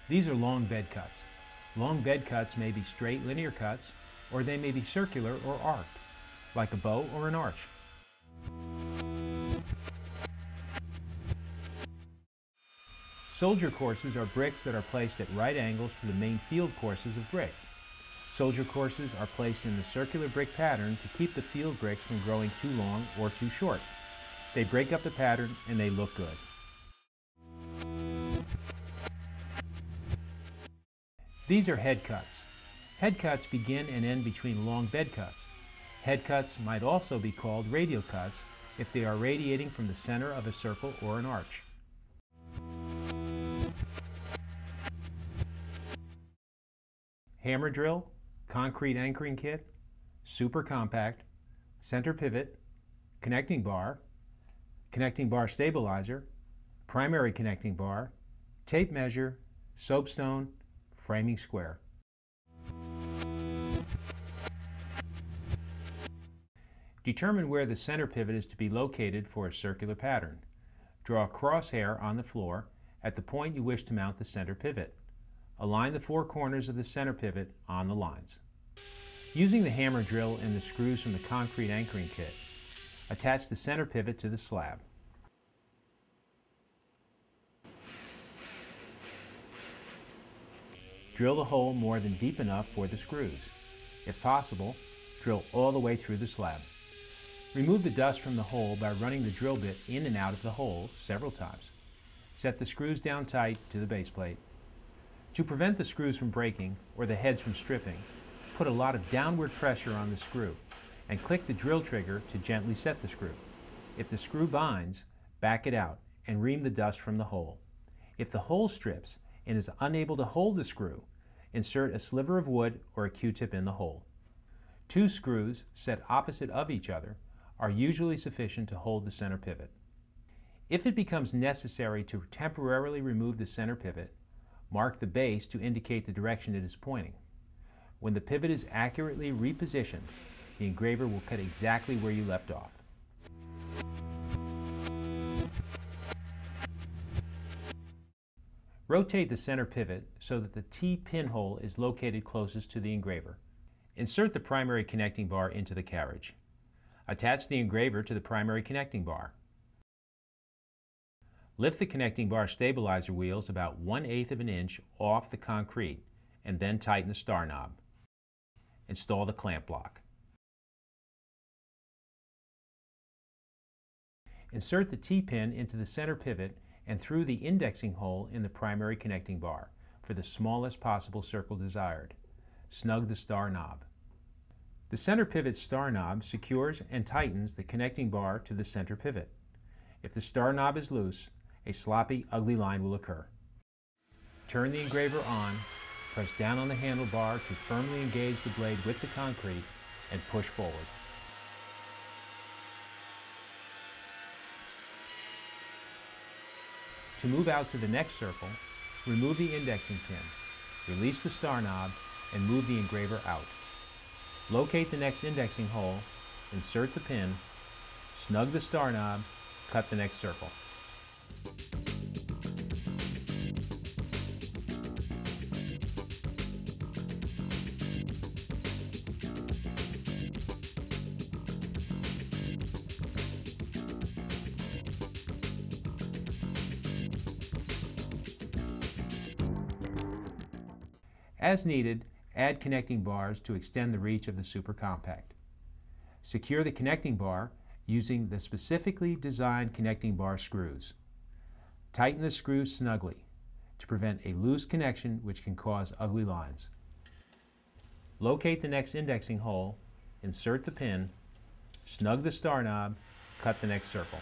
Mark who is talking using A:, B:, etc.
A: These are long bed cuts. Long bed cuts may be straight linear cuts, or they may be circular or arced, like a bow or an arch. Soldier courses are bricks that are placed at right angles to the main field courses of bricks. Soldier courses are placed in the circular brick pattern to keep the field bricks from growing too long or too short. They break up the pattern and they look good. These are head cuts. Head cuts begin and end between long bed cuts. Head cuts might also be called radial cuts if they are radiating from the center of a circle or an arch. Hammer drill, concrete anchoring kit, super compact, center pivot, connecting bar stabilizer, primary connecting bar, tape measure, soapstone, framing square. Determine where the center pivot is to be located for a circular pattern. Draw a crosshair on the floor at the point you wish to mount the center pivot. Align the four corners of the center pivot on the lines. Using the hammer drill and the screws from the concrete anchoring kit, attach the center pivot to the slab. Drill the hole more than deep enough for the screws. If possible, drill all the way through the slab. Remove the dust from the hole by running the drill bit in and out of the hole several times. Set the screws down tight to the base plate. To prevent the screws from breaking or the heads from stripping, put a lot of downward pressure on the screw and click the drill trigger to gently set the screw. If the screw binds, back it out and ream the dust from the hole. If the hole strips and is unable to hold the screw, insert a sliver of wood or a Q-tip in the hole. 2 screws set opposite of each other are usually sufficient to hold the center pivot. If it becomes necessary to temporarily remove the center pivot, mark the base to indicate the direction it is pointing. When the pivot is accurately repositioned, the engraver will cut exactly where you left off. Rotate the center pivot so that the T pinhole is located closest to the engraver. Insert the primary connecting bar into the carriage. Attach the engraver to the primary connecting bar. Lift the connecting bar stabilizer wheels about 1/8 of an inch off the concrete and then tighten the star knob. Install the clamp block. Insert the T-pin into the center pivot and through the indexing hole in the primary connecting bar for the smallest possible circle desired. Snug the star knob. The center pivot star knob secures and tightens the connecting bar to the center pivot. If the star knob is loose, a sloppy, ugly line will occur. Turn the engraver on, press down on the handlebar to firmly engage the blade with the concrete, and push forward. To move out to the next circle, remove the indexing pin, release the star knob, and move the engraver out. Locate the next indexing hole, insert the pin, snug the star knob, cut the next circle. As needed, add connecting bars to extend the reach of the super compact. Secure the connecting bar using the specifically designed connecting bar screws. Tighten the screws snugly to prevent a loose connection which can cause ugly lines. Locate the next indexing hole, insert the pin, snug the star knob, cut the next circle.